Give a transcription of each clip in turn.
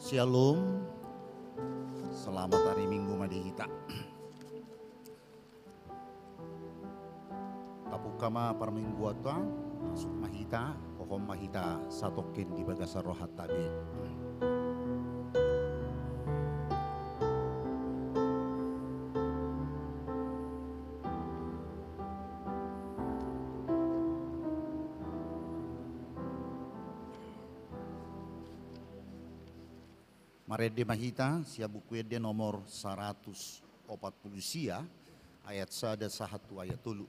Shalom, selamat hari Minggu Madihita. Tapukama parminggu atwa, masuk mahita, kokom mahita satokin di bagasa rohat tabi. Marede mahita sia buku ede nomor 140 sia ayat sada sahatu ayat tulu.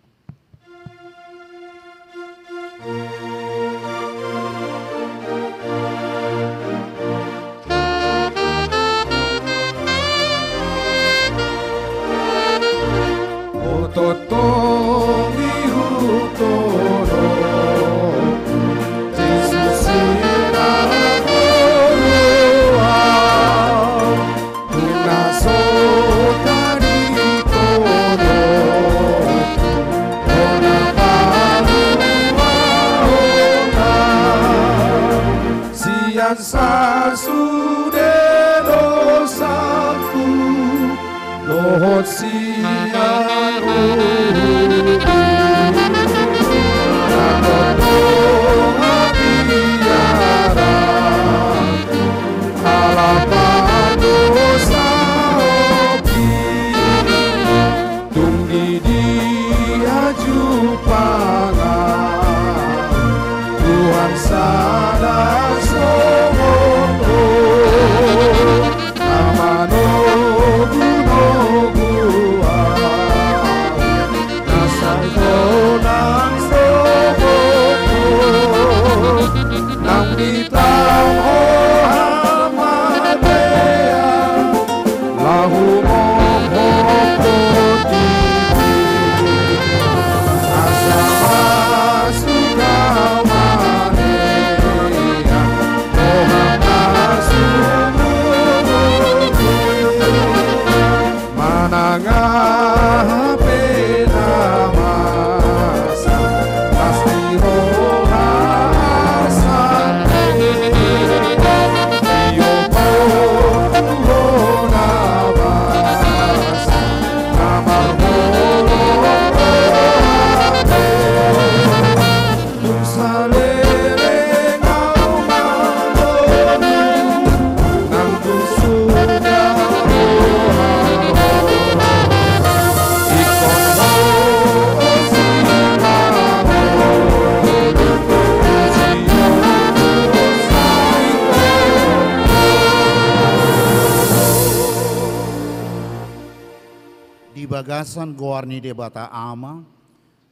Bagasan goarni debata ama,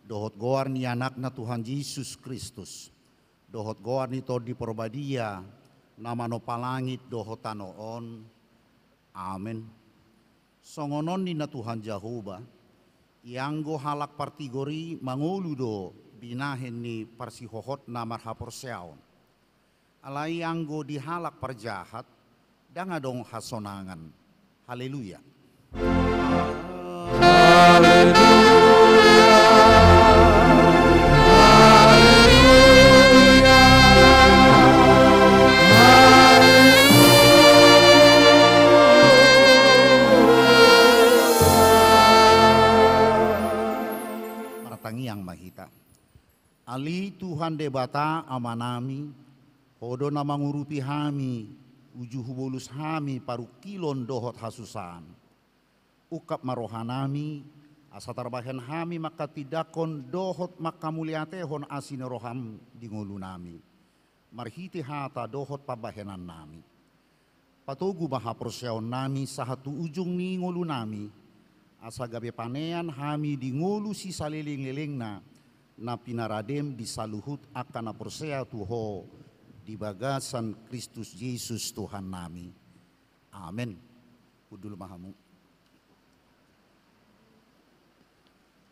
dohot goarni anakna Tuhan Yesus Kristus, dohot goarni to di porbadia, nama no palangit dohot tanoon, amin. Songonon ni na Tuhan Jehovah, yang go halak partigori mangulu do binahen ni parsihohot na marhaporseaon. Alai yang go dihalak parjahat, dangadong hasonangan. Haleluya. Maratangi yang mahita. Ali Tuhan debata amanami, hodo na mangurupi hami, ujuhu bolus hami paru kilon dohot hasusan. Ukap marohanami, asa tarbahen hami maka tidakon dohot makamuliatehon asine roham di ngulu nami. Marhiti hata dohot pabahenan nami. Patugu maha prosyaon nami sahatu ujung ni ngulu nami. Asa gabe panean hami di ngulu si saliling-lilingna na pinaradem di saluhut akan prosya tuho di bagasan Kristus Yesus Tuhan nami. Amin. Udul mahamu.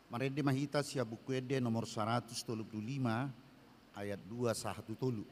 Marede mahita sia buku ede nomor 135 ayat 2 sahatu tolu.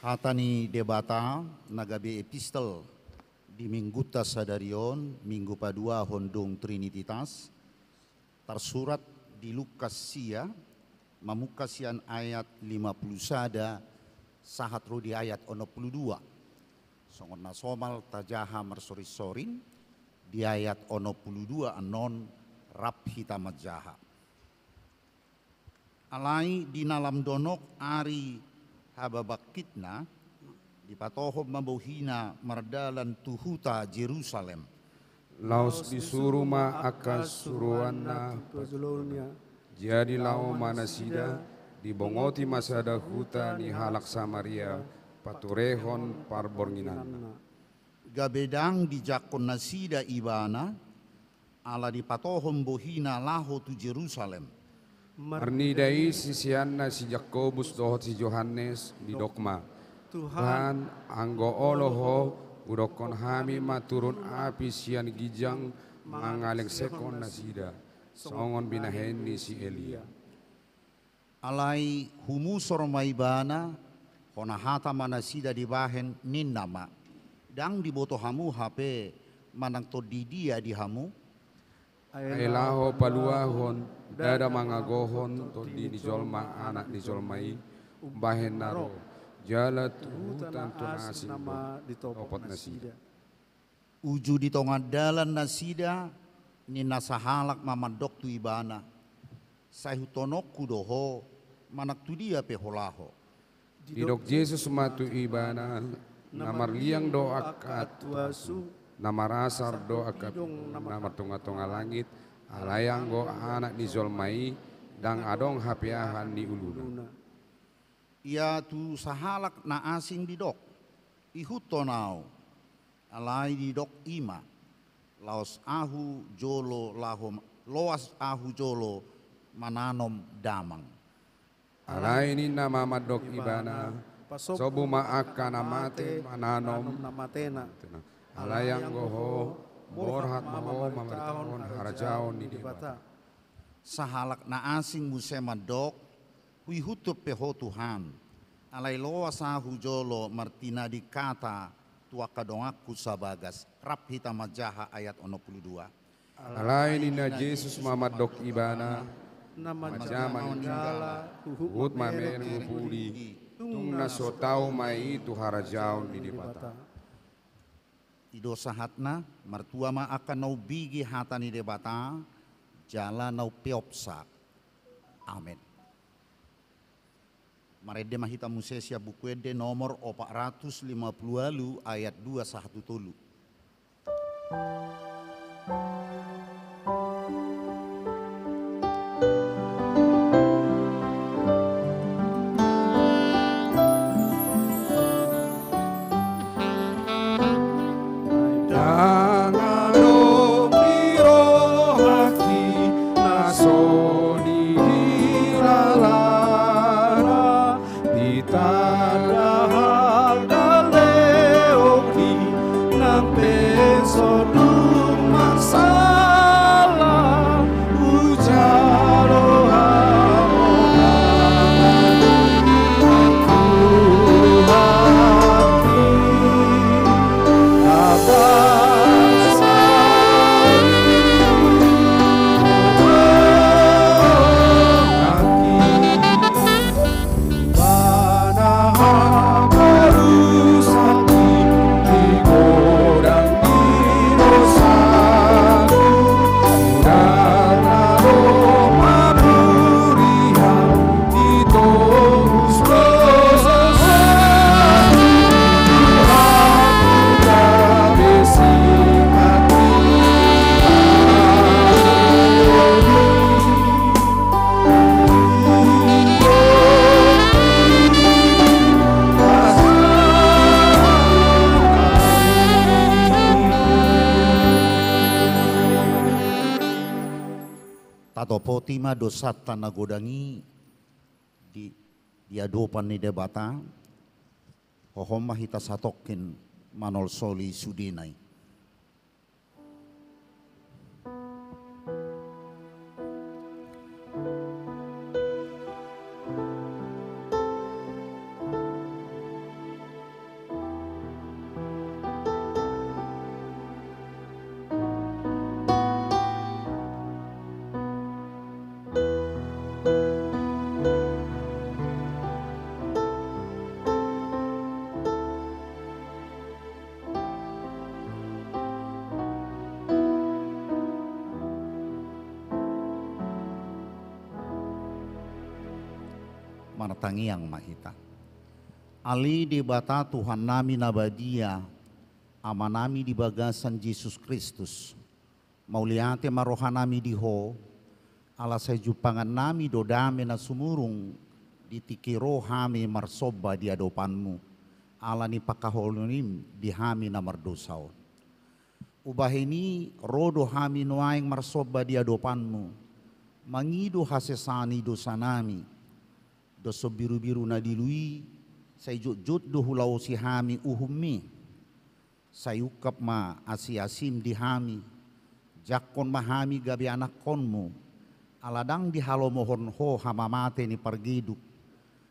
Hatani debata nagabe epistel di mingguta sadarion minggu padua hondong Trinitas tersurat di Lukas sia mamukasian ayat 50 sada sahat rodi ayat 62 songon nasomal tajaha mersori-sorin di ayat 62 anon rap hitamat jaha alai di nalam donok ari hababakitna di patohom mabuhina mardalan tuhuta Jerusalem. Laos disuruh ma akas suruanna pazulurnya. Jadi lau manasida dibongoti masada huta ni halak Samaria paturehon parbornginan. Gabedang di jakon nasida ibana ala di patohom bohina laho tu Jerusalem. Marnidai sisianna si Jakobus dohot si Yohanes di Dokma. Tuhan anggo oloho udokon hami maturun api sian gijang mangaleng sekon nasida. Songon binaheni si Elia. Alai humusor maibana honahata manasida dibahen ninnama. Dang diboto hamu HP manang to didia di hamu. Ailaho paluahon dada mangagohon to di nijolma anak nijolmai bahen naro jala tuhutan to nasi nama ditopot nasida uju di tongadalan nasida ni nasahalak mamadok tu ibana sahutonok kudoho manak tu dia peholaho didok Yesus matu ibana namar liang doa katuasu nama rasar doa kapidong nama tonga-tonga langit alayang go anak di zolmai dang adong hapiahan di uluna. Ia tu sahalak na asing di dok ihutonau alai di dok ima laos ahu jolo lahom loas ahu jolo mananom damang. Alai ni nama madok ibana sobu maaka namate mananom namatena. Alayang goho borhat maho mamertahon harajaon di debata. Sahalak na asing musema dok hui hutup peho Tuhan. Alai loa sahu jolo martina dikata tua kadongaku sabagas rap hita majaha ayat 62. Alai nina Yesus mamadok ibana nama jaman ninggala hut mamen ngupuli tung nasotau mai tu harajaon di debata. Ido sahatna martua ma akan nau bigi hatani debata jala nau peopsa. Amin. Marede mahita musesia bukuede nomor 450 ayat 2 sahatu tolu. Tato potima dosata nagodangi di adopan ni debata hohoma hita satokin manol soli sudinai. Martangi yang mahita. Ali di bata Tuhan nami nabadia, amanami di bagasan Yesus Kristus. Mauliate marohanami diho, ala sejupangan nami dodame na sumurung, ditikiro hami marsoba di adopanmu. Ala ni pakaholonim di hami na mardosaon. Ubahini rodo hami nuaing marsoba di adopanmu. Mangido hasesani dosa nami. Doso biru-biru na dilui, say jut-jut do hulau si hami uhumi, sayukap ma asi-asim di hami, jakon mahami gabi anak konmu, aladang di halo mohon ho hamamate ni pargiduk,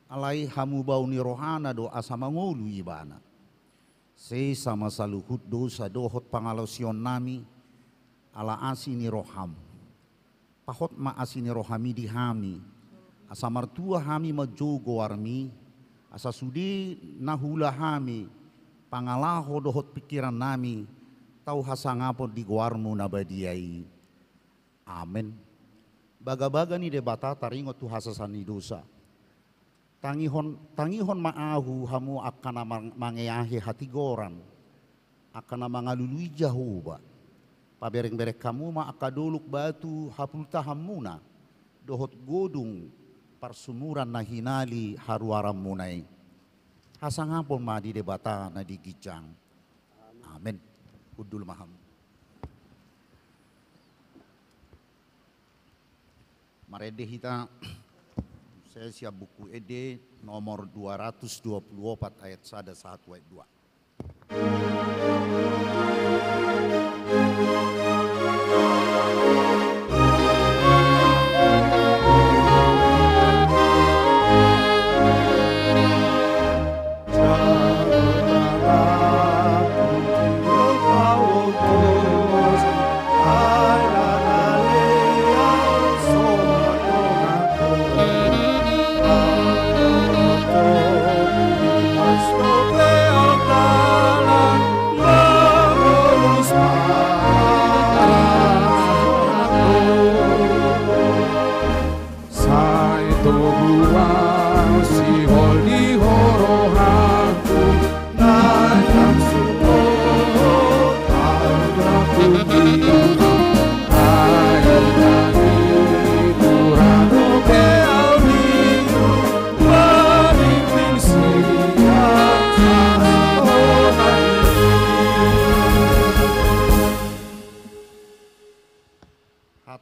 alai hamu bau ni rohana do asa mangulu ibana. Say sama saluhut dosa dohot pangalosyon nami, ala asi ni roham, pahot ma asi ni rohami di hami, asa martua hami majogo armi, asa sudi nahula hami, pangalaho dohot pikiran nami, tau hasangapon di guarmu nabadiai. Amen. Baga-baga ni debata taringot tu hasasani dosa. Tangihon maahu hamu akan mangeahe hati goran, akan mangalului jahuba. Pabereng-berek kamu ma akadoluk batu hapulta hamuna, dohot godung, parsumuran na hinali haruaram munay. Hasangapon ma di debata na di gijang. Amen. Udul maham. Marede hita saya siap buku ED nomor 224 ayat 1 ayat 2.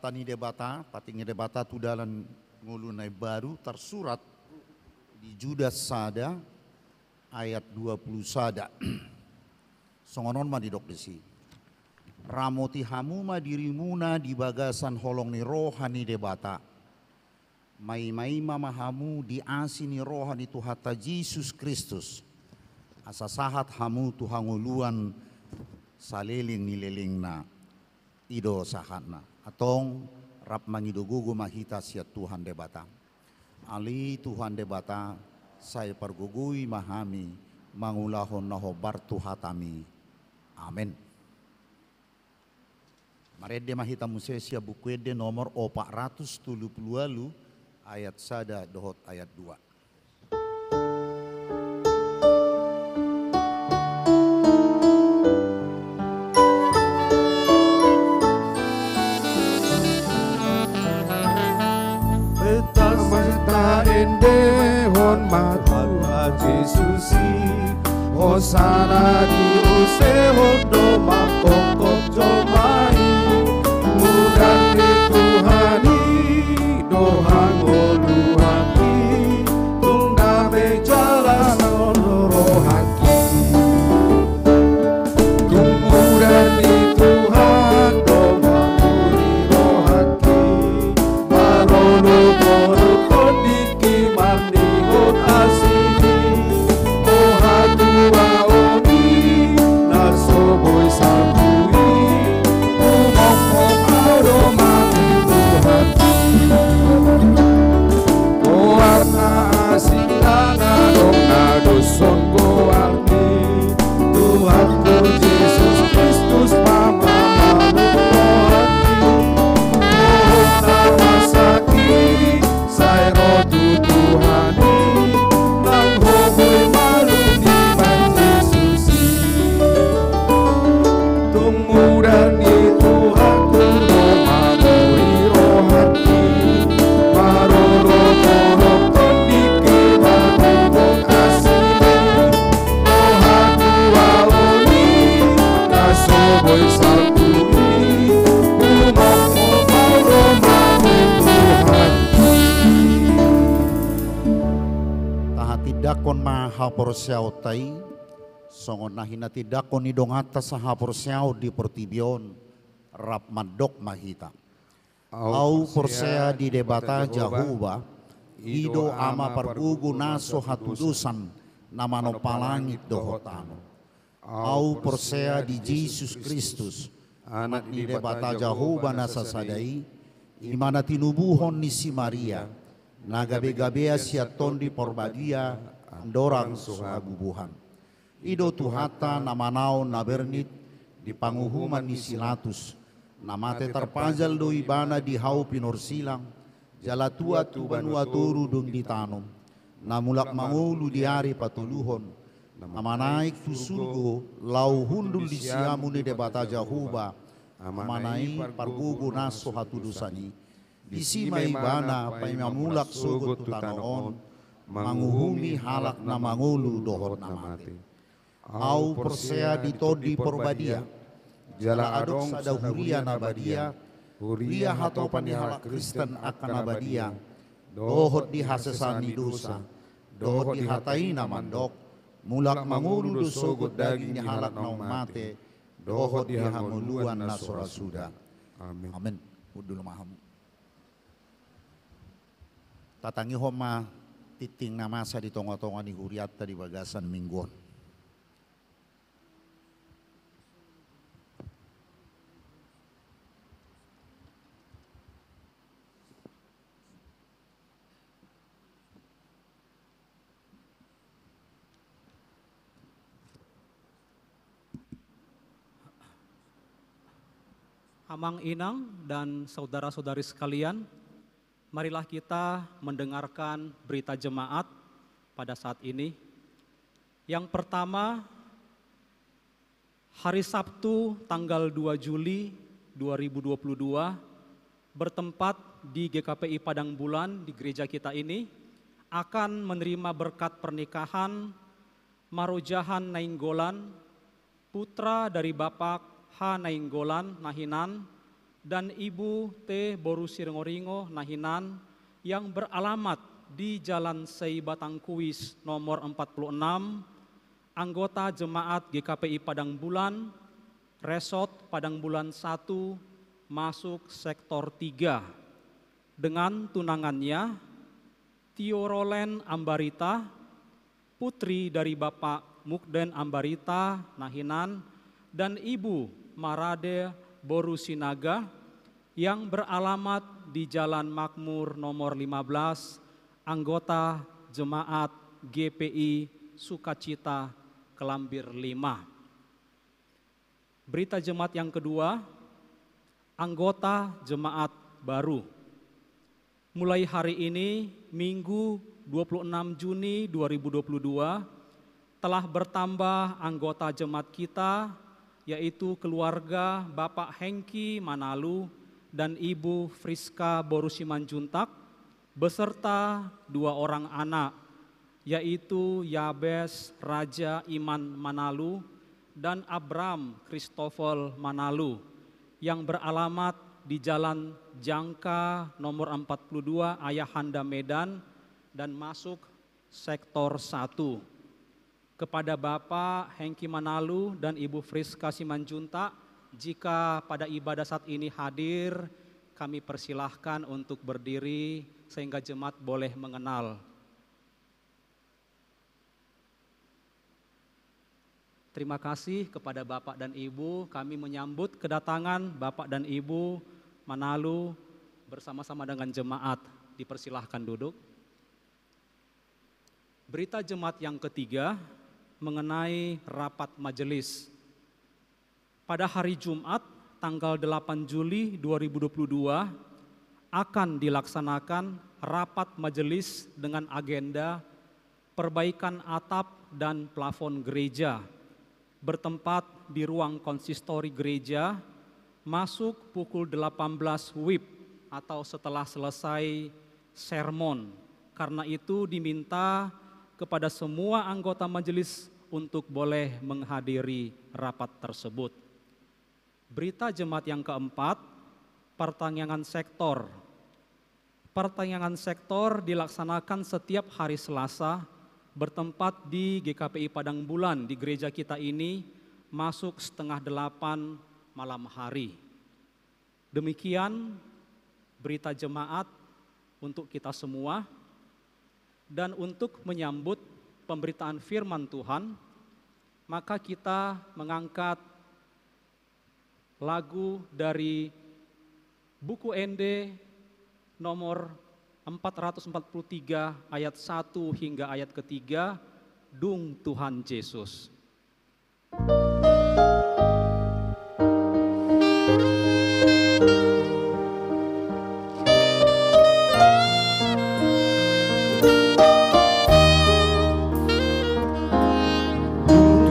Tani debata, patingnya debata tu dalam ngulunai baru tersurat di Judas sada ayat 20 sada. songonon ma didok desi. Ramoti hamuma dirimuna di bagasan holong ni rohani debata. Mai mamahamu di asini rohani Tuhata Yesus Kristus. Asa sahat hamu tuhanguluan saleling nilelingna ido sahatna. Atong rap mangidogugu mahita siat Tuhan debata. Ali Tuhan debata saya pergugui mahami mangulahon nahobar Tuhatami. Amin. Marede mahita musesia bukuede nomor 470 ayat sada dohot ayat 2. Mata ende hon mata Jesusi Hosana di use hodo makokok jomai Mudan di Tuhani dohang oluhaki Tungdame jalan rohaki Tunggudan di Tuhan dohang uli rohaki Marono moro kodiki mandi hot asini Ohatua oni nasoboy sabui Umok aroma Tuhati Oarna asilana dona doson goarni Tuhanku Yesus Kristus mama maluhati Ohana sakini saya rotu Tuhani Nang hoboy maluni man Yesusi Tumudan di Tuhanku mamuri rohati Maroro moro kondiki maribong asini Ohatu waoni nasoboy sakuni Umok moro mamuri Tuhani Tahati maha porsiao tai songon nahina tidakon idong atas saha porsiao di pertibion rap madok mahita. Au porsea di debata Jahuba ido ama pergugu naso hatudusan nama no palangit dohotano. Au porsea di Yesus Kristus anak di debata Jahuba nasa sadai imana tinubuhon ni si Maria nagabe-gabea siaton di porbadia andorang suhabubuhan. Ido Tuhata namanao nabernit di panguhuman ni Silatus. Namate terpajal do ibana di hau pinor silang. Jalatua tu banua turu dung ditanom. Namulak mangulu di hari patuluhon. Namanaik tu surgo lau hundul di siamu ni debata Jahuba. Amanai pargugu naso hatudusani. Bisima ibana paimamulak sogot tu tanoon. Manguhumi halak na mangulu dohot namate. Au persea ditodi porbadia. Jala adok sada huria nabadia. Huria hatopan di halak Kristen akan nabadia. Dohot di hasesani dosa. Dohot di hatai namandok. Mulak mangulu dosogot daging di halak na mate. Dohot di hamuluan na sorasuda. Amin. Amin. Udul mahamu. Tatangi homa titing namasa di tonga-tonga ni huriata di bagasan mingguan. Amang Inang dan saudara-saudari sekalian, marilah kita mendengarkan berita jemaat pada saat ini. Yang pertama, hari Sabtu tanggal 2 Juli 2022 bertempat di GKPI Padang Bulan di gereja kita ini akan menerima berkat pernikahan Marojahan Nainggolan, putra dari Bapak H. Nainggolan Nahinan dan Ibu T. Borusirngoringo Nahinan yang beralamat di Jalan Sei Batangkuis nomor 46, anggota jemaat GKPI Padang Bulan, Resort Padang Bulan 1 masuk sektor 3 dengan tunangannya Tio Rolen Ambarita, putri dari Bapak Mukden Ambarita Nahinan, dan Ibu Marade Borusinaga yang beralamat di Jalan Makmur nomor 15, anggota jemaat GPI Sukacita Kelambir 5. Berita jemaat yang kedua, anggota jemaat baru. Mulai hari ini, Minggu 26 Juni 2022, telah bertambah anggota jemaat kita, yaitu keluarga Bapak Hengki Manalu dan Ibu Friska Borusimanjuntak, beserta 2 orang anak, yaitu Yabes Raja Iman Manalu dan Abram Christopher Manalu, yang beralamat di Jalan Jangka nomor 42 Ayahanda Medan dan masuk sektor 1. Kepada Bapak Hengki Manalu dan Ibu Friska Simanjuntak, jika pada ibadah saat ini hadir, kami persilahkan untuk berdiri sehingga jemaat boleh mengenal. Terima kasih kepada Bapak dan Ibu, kami menyambut kedatangan Bapak dan Ibu Manalu bersama-sama dengan jemaat. Dipersilahkan duduk. Berita jemaat yang ketiga mengenai rapat majelis. Pada hari Jumat tanggal 8 Juli 2022 akan dilaksanakan rapat majelis dengan agenda perbaikan atap dan plafon gereja, bertempat di ruang konsistori gereja, masuk pukul 18 WIB atau setelah selesai sermon. Karena itu diminta kepada semua anggota majelis untuk boleh menghadiri rapat tersebut. Berita jemaat yang keempat, pertanyaan sektor. Pertanyaan sektor dilaksanakan setiap hari Selasa, bertempat di GKPI Padang Bulan di gereja kita ini, masuk 7:30 malam hari. Demikian berita jemaat untuk kita semua. Dan untuk menyambut pemberitaan firman Tuhan, maka kita mengangkat lagu dari buku ND nomor 443 ayat 1 hingga ayat ketiga, Dung Tuhan Yesus.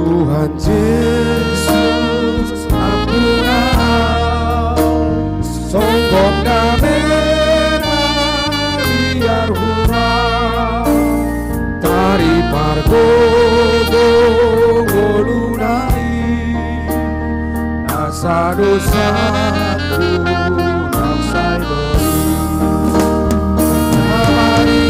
Tuhan Yesus ampunlah, sombong damai biar hurah, tari pargogo ngolunai, nasa dosaku nasai doi, namari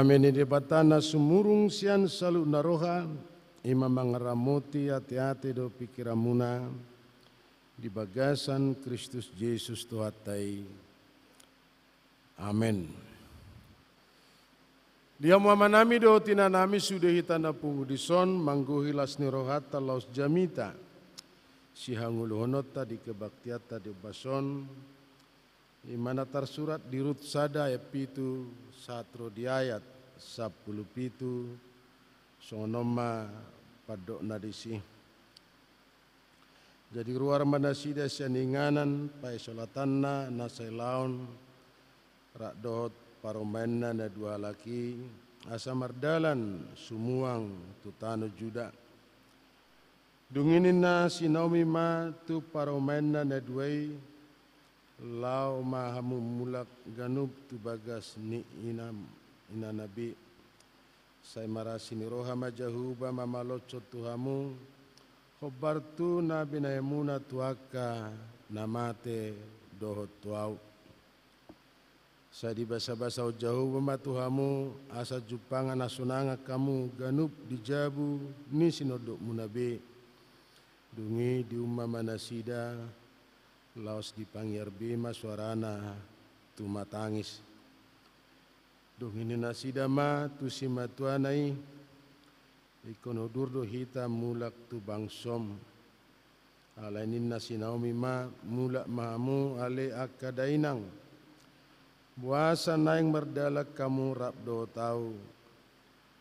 Amin di batana sumurung sian salu naroha ima mangaramuti hati-hati do pikiramuna di bagasan Kristus Yesus Tuhatai. Amin. Dia muamanami do tinanami sudah hitana pungudison mangguhilas nirohata laus jamita sihanguluhonota di kebaktiata di bason imana tersurat di Rut Sada epitu satro di ayat 10 pitu sonoma padok nadisi. Jadi ruar manasida sianinganan pai solatanna nasai laun rak dohot paromenna na dua laki asa mardalan sumuang tutano juda. Dunginin na si Naomi ma tu paromenna na duai lau mahamu mulak ganub tu bagas ni ina nabi. Sai marasi ni roha majahuba mamalocot tuhamu khobartu nabi na emuna tuaka namate dohot tuau. Sa di basa-basa jauh mematuhamu asa jupangan asunanga kamu ganup dijabu ni sinodok munabe dungi di umma manasida laos dipanggir bima suarana tu matangis dungi ni nasida ma tu simatuanai ikonodur do hita mulak tu bangsom alainin nasi Naomi ma mulak mahamu ale akadainang buasa naing merdalak kamu rabdo tahu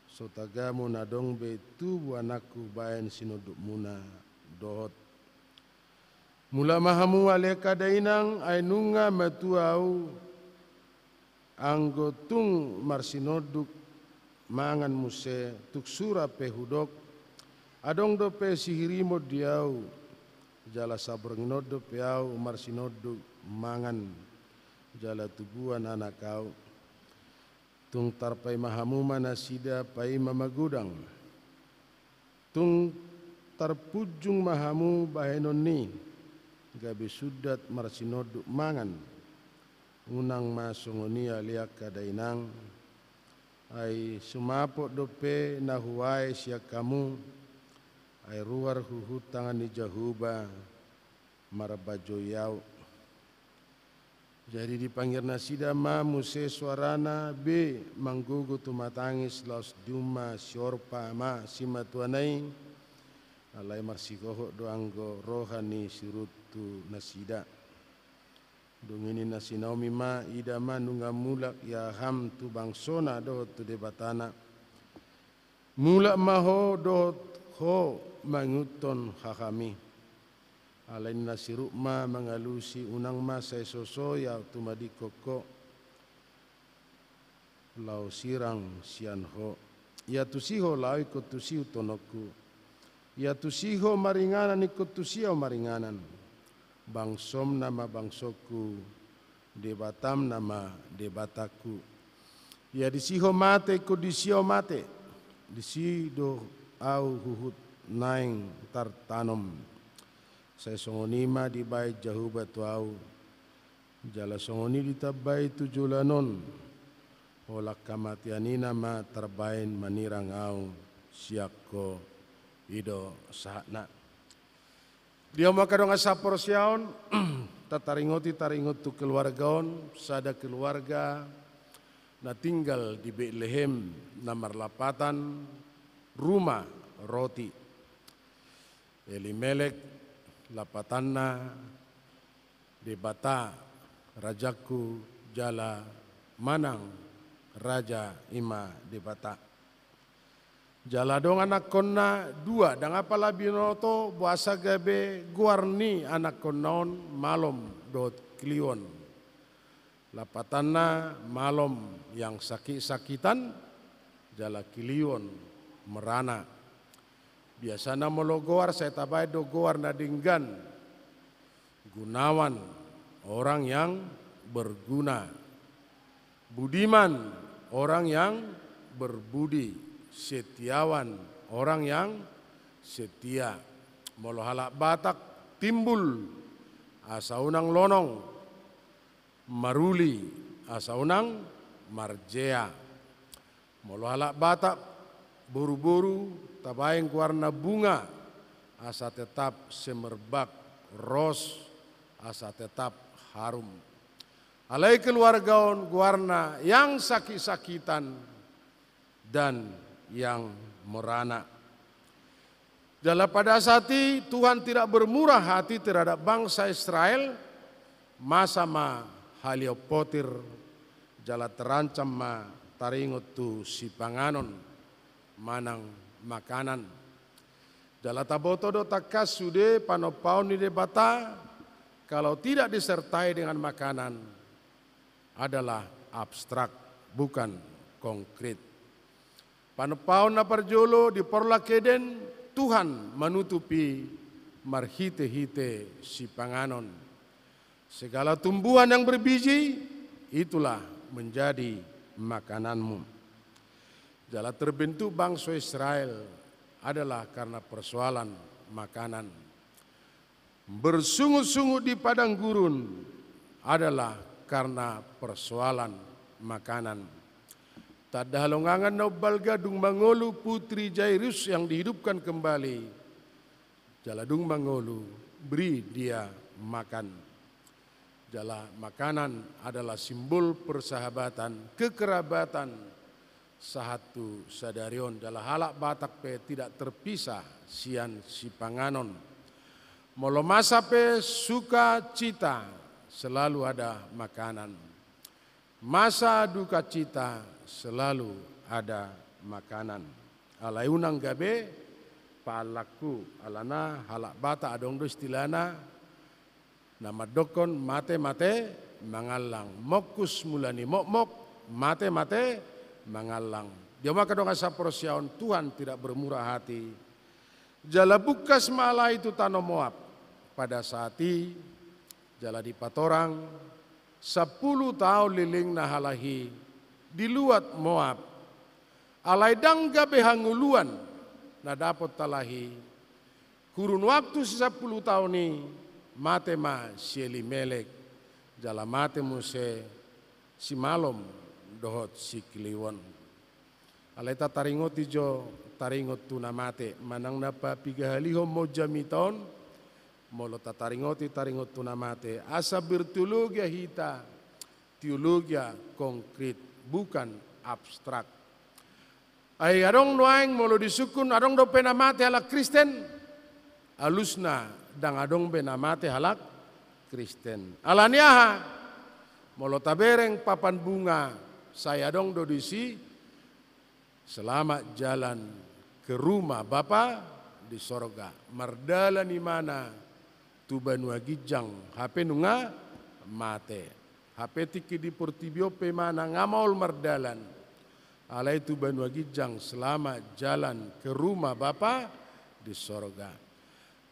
sotagamu nadong betu buanaku bayan sinoduk muna dohot mula mahamu aleka dainang ainunga matuau anggotung marsinoduk mangan muse tuk sura pehudok adong dope sihirimo diau jala sabrenginodo peau marsinoduk mangan jala tubuhan anak kau tung tarpai mahamu manasida pai mamagudang tung tarpujung mahamu bahenoni gabi sudat marsinoduk mangan unang masongoni aliak kadainang ai sumapok dope nahuai siak kamu ai ruar huhut tangan ni jahuba marabajoyau. Jadi dipanggil nasida ma muse suarana b manggugu tumatangis laos duma siorpa ma simatuanai alai marsikoho doanggo rohani sirutu nasida dungini nasi Naomi ma ida ma nunga mulak ya ham tu bangsona dohot tu debatana mulak maho dohot ho manguton hakami alain nasiruk ma mengalusi unang ma saya soso ya tumadi koko lau sirang sian ho ya tusiho lau ikut tusiu tonoku ya tusiho maringanan ikut tusiau maringanan bangsom nama bangsoku debatam nama debataku ya disiho mate ikut disiau mate disido au huhut naing tartanom saya songonima di bait jahuba tuau jala songoni ditabai tujulanon holak kamatianina ma terbain manirang au siakko ido sahna dia makadong asapor siaon tataringoti taringot tu keluargaon sada keluarga na tinggal di Bethlehem namar lapatan rumah roti Elimelek lapatanna debata rajaku jala manang raja ima debata jala dong anak konna dua dang apala binoto buasa gabe guarni anak konnaon malom dot klion lapatanna malom yang sakit-sakitan jala kilion merana biasana molo goar saya tabai do goar nadinggan gunawan orang yang berguna budiman orang yang berbudi setiawan orang yang setia molo halak batak timbul asa unang lonong maruli asa unang marjea Molo halak batak buru-buru tabayang warna bunga asa tetap semerbak ros asa tetap harum. Alai keluargaon guarna yang sakit-sakitan dan yang merana. Dalam pada saat itu Tuhan tidak bermurah hati terhadap bangsa Israel, masa ma halio potir jala terancam ma taringot tu si panganon manang makanan. Jala taboto do takas sude panopaun ni debata kalau tidak disertai dengan makanan adalah abstrak, bukan konkret. Panopaun na parjolo di porlakeden Tuhan menutupi marhite-hite si panganon. Segala tumbuhan yang berbiji itulah menjadi makananmu. Jala terbentuk bangsa Israel adalah karena persoalan makanan. Bersungut-sungut di padang gurun adalah karena persoalan makanan. Tada halongangan nobal gadung mangolu putri Jairus yang dihidupkan kembali. Jaladung mangolu beri dia makan. Jala makanan adalah simbol persahabatan, kekerabatan sahatu sadarion. Jala halak batak pe tidak terpisah sian si panganon. Molo masa pe suka cita selalu ada makanan. Masa duka cita selalu ada makanan. Alai unang gabe palaku alana halak bata adong do istilana nama dokon mate-mate mangalang mokus mulani mok-mok mate-mate mangalang. Dia maka dong asa porsiaon Tuhan tidak bermurah hati. Jala bukas mala itu tanah Moab pada saat itu jala di patorang 10 tahun liling nahalahi di luat Moab. Alai dang gabe hanguluan na dapat talahi. Kurun waktu 10 tahun ni mate ma si Elimelek jala mate muse si malom dohot si Kliwon. Alai ta taringot ijo taringot tuna mate manang napa pigahaliho mo jamiton molo tataringoti taringot tunamate asa berteologia hita teologia konkret bukan abstrak. Ay adong nuaing molo disukun adong do penamate halak Kristen alusna dang adong penamate halak Kristen. Alaniaha molo tabereng papan bunga saya dong do disi selamat jalan ke rumah Bapa di sorga. Mardala ni mana tuban wagijang hape nunga mate hape tiki di portibio pe mana ngamaul mardalan alai tuban wagijang selama jalan ke rumah Bapa di sorga.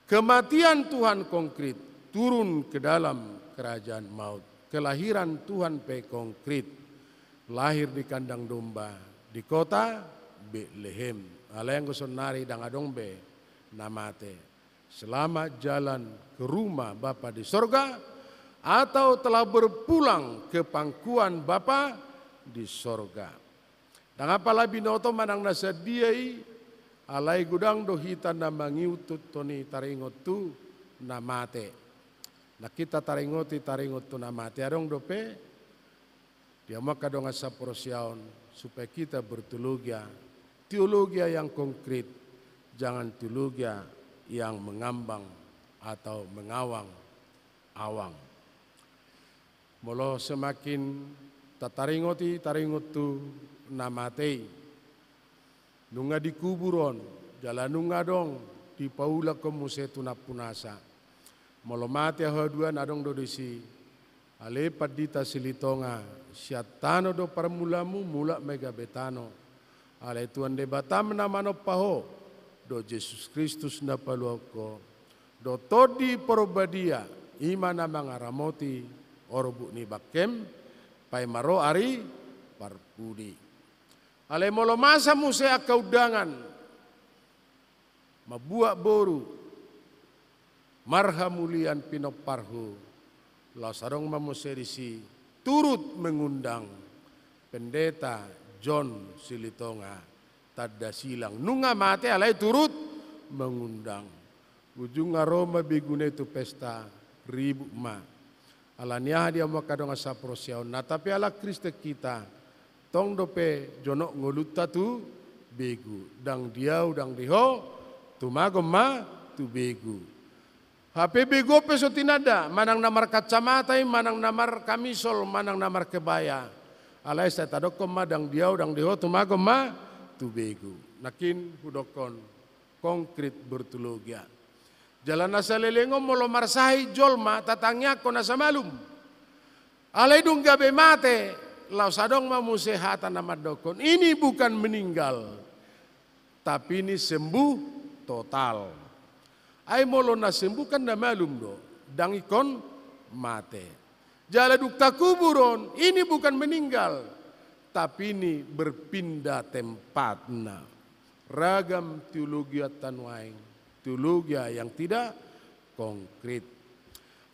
Kematian Tuhan konkret turun ke dalam kerajaan maut. Kelahiran Tuhan pe konkret lahir di kandang domba di kota Betlehem. Alai yang gosonari dang adong be namate. Selamat jalan ke rumah Bapa di sorga atau telah berpulang ke pangkuan Bapa di sorga. Dan apalah binoto manang nasadiai alai gudang dohita na mangiutut toni taringot tu namate. Nah kita taringoti taringot tu namate adong dope dia maka dong asa porosiaon supaya kita teologia yang konkret, jangan teologia yang mengambang atau mengawang-awang. Molo semakin tataringoti taringot tu namatei nunga dikuburon jalan nunga dong di paula komuse tunapunasa. Molo mate haduan adong dodisi ale padita silitonga siatano do parmulamu mula mega betano ale tuan debatam namano paho do Yesus Kristus na paluako do todi porobadia imana mangaramoti orobu ni bakem pai maro ari parpudi ale molo masa muse akaudangan mabuak boru marhamulian pinoparhu lasarong mamuserisi turut mengundang pendeta John Silitonga tada silang nunga mate alai turut mengundang ujung aroma bigune itu pesta ribu ma alania dia makadong asa prosiaon na tapi ala Kriste kita tong dope jonok ngolutta tu begu dang diau dang diho tumago ma tu begu HP bego peso tinada manang namar kacamata manang namar kamisol manang namar kebaya alai saya tadokon madang diau dang diho tumago ma tu begu nakin hudokon konkret bertulugia jalan nasa lelengo molo marsahi jolma tatangnya kona samalum alai dung gabe mate lau sadong mamusehatan nama dokon ini bukan meninggal tapi ini sembuh total ai molo na sembuh kan na malum do dang ikon mate jala dukta kuburon ini bukan meninggal tapi ini berpindah tempatna ragam teologi tanwaing teologi yang tidak konkret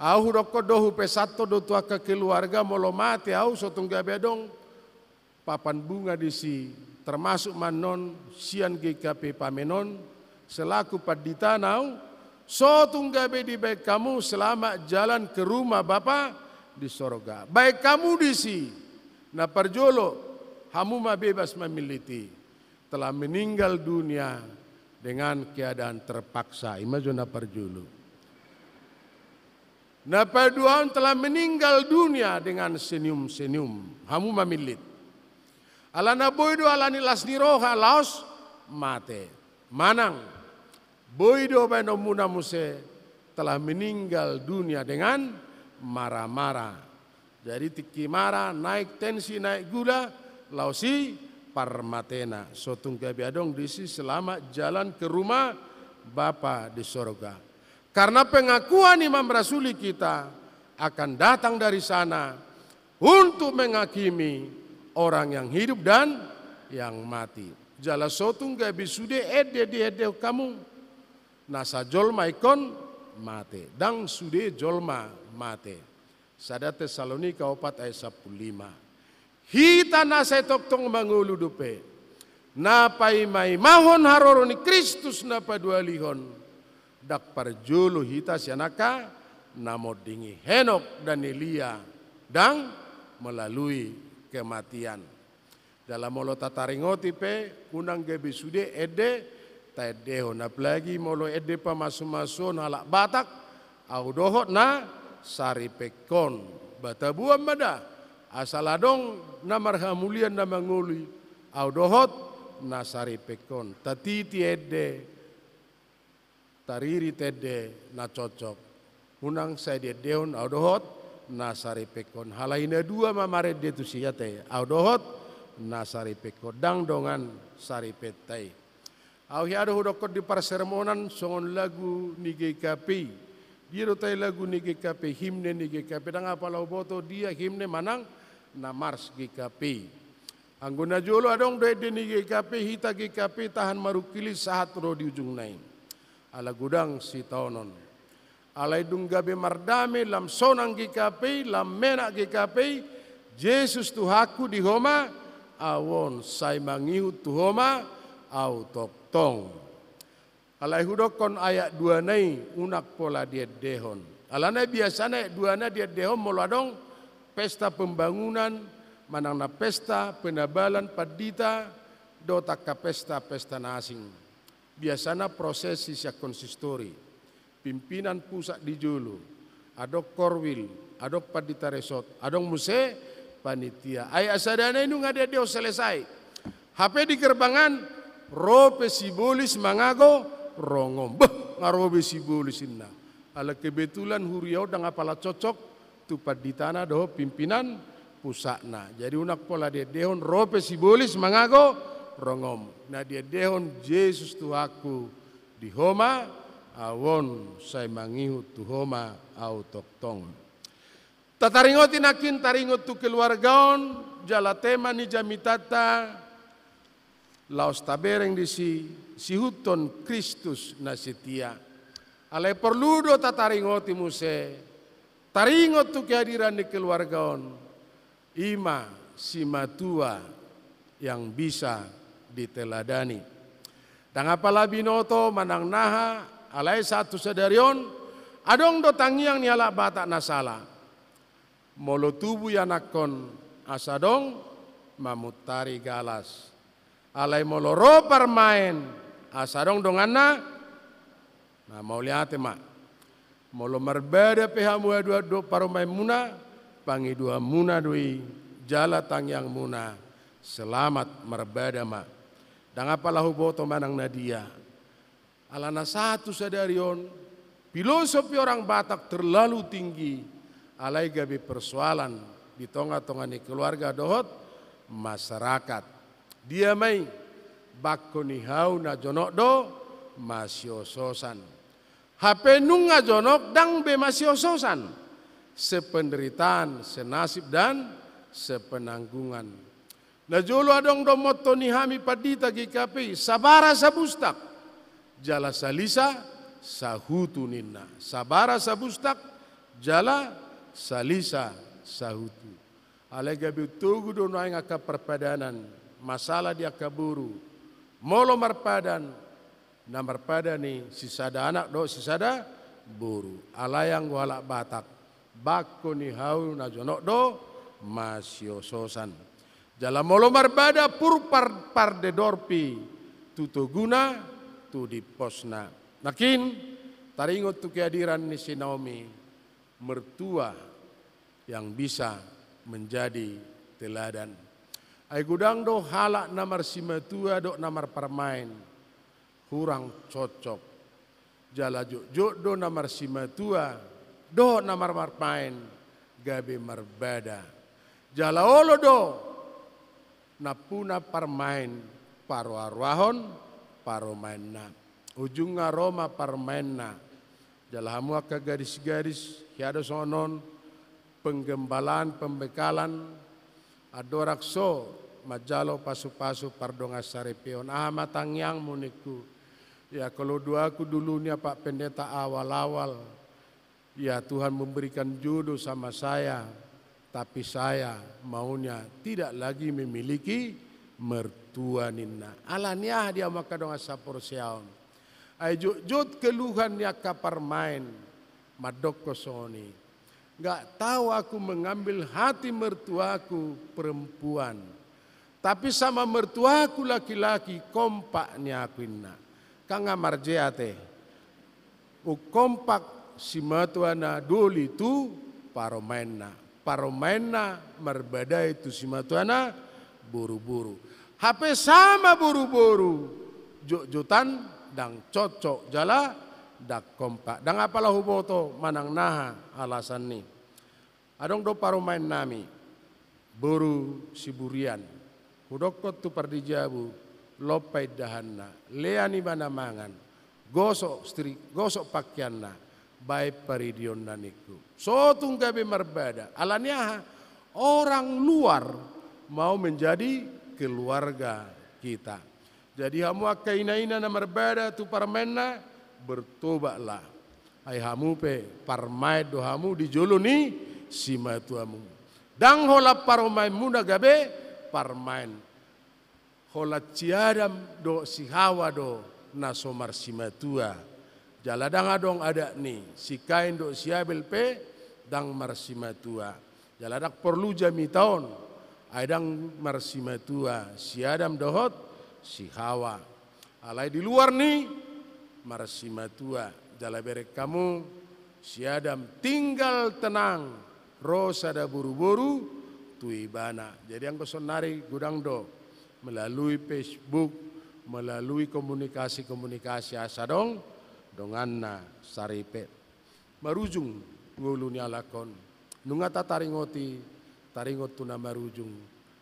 au roko dohu pesato do tua ke keluarga molo mate au sotong gabe dong papan bunga di si termasuk manon sian GKP pamenon selaku paditanau so tunggabe di baik kamu selama jalan ke rumah Bapa di sorga. Baik kamu di si na parjolo hamu ma bebas memiliti telah meninggal dunia dengan keadaan terpaksa. Imajo na parjolo. Na paduan telah meninggal dunia dengan senyum-senyum. Hamu mamilit. Alana boydo alani lasni roha laos mate. Manang boydo beno muna muse telah meninggal dunia dengan marah-marah. Jadi tiki marah, naik tensi, naik gula, lausi parmatena. Sotung kebiadong disi selama jalan ke rumah Bapa di sorga. Karena pengakuan imam rasuli kita akan datang dari sana untuk menghakimi orang yang hidup dan yang mati. Jala sotung gabi sude ede di ede kamu. Nasa jolma ikon mate dang sude jolma mate sada Tesalonika 4 ayat 15 hita nasa toktong mangulu dupe napai mai mahon haroroni Kristus napa dua lihon dak parjolo hita sianaka namodingi Henok dan Elia dang melalui kematian dalam molo tataringoti pe unang gebi sude ede taedeho na plagi molo ede pa masu-masu nalak batak au dohot na sari pekon batabuam mada asaladong na marhamulian na manguli au dohot na sari pekon tatiti ede tariri tede na cocok unang saya deon au dohot na sari pekon halaina dua mamare de tu siate au dohot na sari pekon dang dongan sari petai au hiado hudokot di parsermonan songon lagu ni GKP. Dia rotai lagu ni GKP, himne ni GKP. Dan apalau boto dia himne manang na mars GKP. Anggona jolo adong doe ni GKP, hita GKP tahan marukili sahat ro di ujung nain. Ala gudang si taonon. Alai dung gabe mardame lam sonang GKP, lam menak GKP. Yesus Tuhaku di homa, awon sai mangihut tu homa, au tok tong. Alai hudokon ayat 2 nai unak pola dia dehon. Alana biasanya ayat 2 na dia dehon moladong pesta pembangunan manangna pesta penabalan padita dotak ka pesta nasing. Biasanya prosesi sia konsistori. Pimpinan pusat di Julu, adok korwil, adok padita resort, adong muse panitia. Ayat asadana ini ngade deo selesai. HP di gerbangan rope sibolis mangago rongom beh ngarobe sibolis inna ala kebetulan huriau dang apala cocok tu paditana do pimpinan pusakna jadi unak pola dia dehon rope sibolis mangago rongom na dia dehon Yesus Tuhaku di homa awon sai mangihu tu homa au toktong tataringoti nakin taringot tu keluargaon jala tema ni jamitata laos tabereng di si huton Kristus na setia. Alai perlu do tataringoti muse. Taringot tu kehadiran di keluargaon. Ima si matua yang bisa diteladani. Dan apalah binoto manang naha alai satu sedarion adong do tangiang ni ala batak nasala. Molo tubuh yanakon asadong mamutari galas. Alai molo ro parmain asadong donganna na mau lihat mak. Molo merbeda pihak dua paromai muna pangi dua muna dui jala tangiang muna selamat merbeda mak. Dan apalah huboto manang nadia. Alana satu sadarion filosofi orang Batak terlalu tinggi. Alai gabi persoalan di tengah-tengah ni keluarga dohot masyarakat. Dia mai bakko ni hau na jonok do masio sosan. HP nunga jonok dang be masio sosan. Sependeritaan, senasib dan sepenanggungan. Na jolo adong do motto ni hami padita GKP sabara sabustak. Jala salisa sahutu ninna. Sabara sabustak jala salisa sahutu. Alega bitugu do naing aka perpadanan masalah dia kaburu. Molo marpadan na marpadani sisada anak do sisada buru. Alayang wala Batak bakko ni hau na jonok do masio sosan. Jala molo marbada pur parde dorpi tutu guna tu di posna. Nakin taringot tu kehadiran ni si Naomi mertua yang bisa menjadi teladan. Ai gudang do halak namar simatua do namar permain kurang cocok. Jala juk do namar simatua do namar permain gabe marbada. Jala olo do napuna parmain paro arwahon paro mainna ujung aroma parmainna jalahamu aka garis-garis hiado sonon penggembalaan pembekalan adorakso majalo pasu-pasu pardonga sarepion matang yang muniku ya kalau doaku dulunya Pak Pendeta awal-awal ya Tuhan memberikan jodoh sama saya. Tapi saya maunya tidak lagi memiliki mertua ninna. Alanya dia maka dong asapor siaon. Ai jut keluhan ya kapar main madok kosoni. Enggak tahu aku mengambil hati mertuaku perempuan. Tapi sama mertuaku laki-laki kompaknya aku inna. Kang amarjeate. Kompak si mertuana doli tu paromainna. Paromainna merbeda itu si matuana buru-buru. HP sama buru-buru. Jutan dan cocok jala dak kompak. Dan apalah huboto manang naha alasan ni. Adong do paromain nami. Buru siburian. Hudokot tu pardijabu. Lopai dahanna. Leani bana mangan. Gosok pakaianna. Baik paridion naniku. So tunggabe merbeda. Alanya orang luar mau menjadi keluarga kita. Jadi hamu akaina-ina na merbeda tu parmenna bertobatlah. Ai hamu pe parmai do hamu dijolo ni sima tuamu. Dang hola paromai muna gabe parmain. Hola ciadam do si hawa do nasomar sima tua. Jaladang adong ada ni si kain do siabel pe dang marsimatua. Jaladak perlu jami tahun adang marsimatua si Adam dohot si Hawa. Alai di luar ni marsimatua. Jala berek kamu si Adam tinggal tenang. Rosa da buru-buru tu ibana. Jadi ang kosonari gudang do melalui Facebook, melalui komunikasi asadong donganna saripe marujung ngulu ni alakon nungata taringot tu na marujung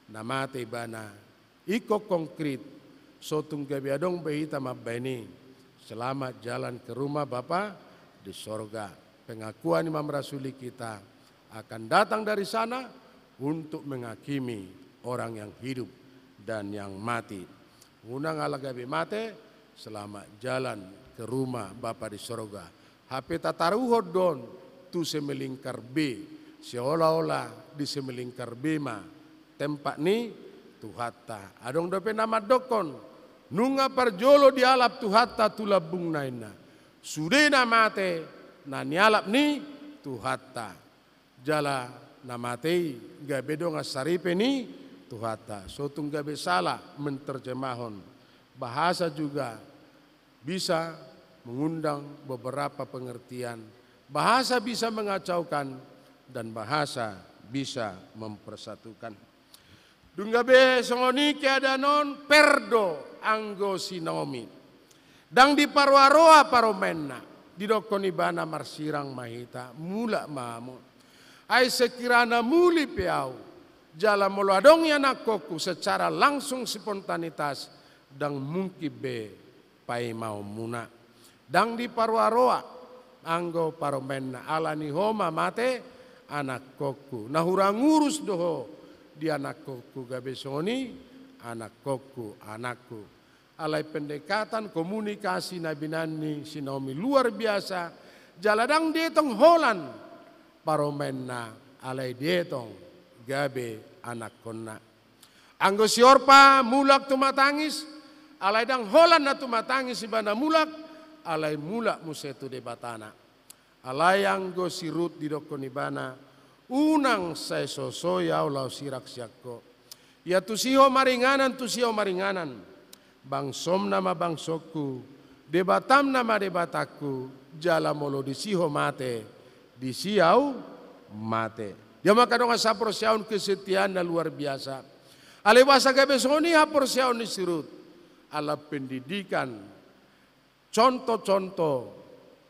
namate bana iko konkret sotung gabi adong behita mabeni selamat jalan ke rumah Bapa di sorga. Pengakuan Imam Rasuli kita akan datang dari sana untuk menghakimi orang yang hidup dan yang mati. Unang ala gabi mate selamat jalan ke rumah Bapa di sorga. HP tataruhod don tu semelingkar B. Seolah-olah di semelingkar B ma tempat ni Tuhata. Adong dope nama dokon, nunga parjolo dialap Tuhata tulabung naina. Sudena mate na nialap ni Tuhata. Jala namatei gabe donga saripe ni Tuhata. Sotung gabe salah menterjemahon. Bahasa juga bisa mengundang beberapa pengertian. Bahasa bisa mengacaukan dan bahasa bisa mempersatukan. Dunggabe songoni keada non perdo anggo sinomi. Dang di parwaroa paromenna. Didokoni bana marsirang mahita mula mamu. Ai sekirana muli peau. Jala molo adong yanakoku secara langsung spontanitas. Dang mungkin be pai mau muna. Dang di parwaroa anggo paromenna alani homa mate anak koku. Nah hurang ngurus doho di anak koku gabe songoni anak koku anakku. Alai pendekatan komunikasi Nabi Nani sinomi luar biasa. Jaladang dietong holan paromenna alai dietong gabe anak konna. Anggo siorpa mulak tumatangis alai dang holan na tumatangis ibana mulak alai mulak musetu debatana. Alai anggo sirut didokon ibana unang saya sosoya ulau sirak siakko. Ya tusiho maringanan. Bangsom nama bangsoku, debatam nama debataku, jala molo disiho mate, disiau mate. Dia maka dong asapor siaun kesetiaan na luar biasa. Alewasa gabe soni hapor siaun disirut. Ala pendidikan, contoh-contoh